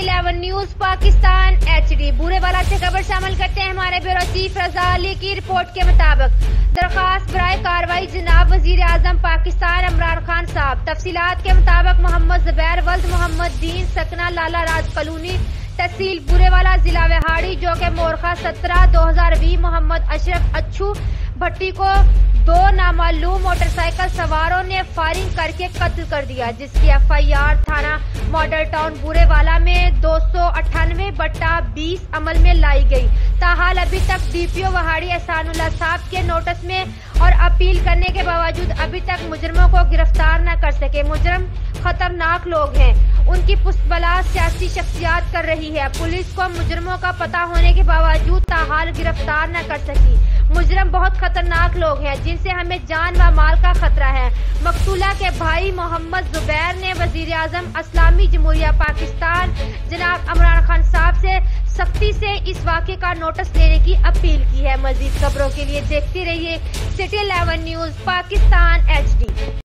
11 news Pakistan HD Burewala से खबर शामिल करते हैं। हमारे ब्यूरो चीफ रजा अली की रिपोर्ट के मुताबिक दरखास्त बराए कार्रवाई जनाब वजीर आजम पाकिस्तान इमरान खान साहब। तफसीलात के मुताबिक मोहम्मद जुबैर वल्द मोहम्मद दीन सकना लाला राज कॉलोनी तहसील बूरेवाला जिला विहाड़ी जो के मोरखा 17/2020 मोहम्मद अशरफ अच्छू भट्टी को 2 नामालूम मोटरसाइकिल सवारों ने फायरिंग करके कत्ल कर दिया, जिसकी FIR थाना मॉडल टाउन बूरेवाला में 298/20 अमल में लाई गई। ताहाल अभी तक DPO वहाड़ी एहसानुल्लाह साहब के नोटिस में और अपील करने के बावजूद अभी तक मुजरमों को गिरफ्तार न कर सके। मुजरम खतरनाक लोग हैं, उनकी पुस्तबला सियासी शख्सियात कर रही है। पुलिस को मुजरमों का पता होने के बावजूद ताहाल गिरफ्तार न कर सकी। मुजरम बहुत खतरनाक लोग हैं जिनसे हमें जान व माल का खतरा है। मकतूला के भाई मोहम्मद जुबैर ने वजीर आजम इस्लामी जमहूरिया पाकिस्तान जनाब इमरान खान साहब से सख्ती से इस वाक़े का नोटिस लेने की अपील की है। मजीद खबरों के लिए देखते रहिए City 11 न्यूज पाकिस्तान HD।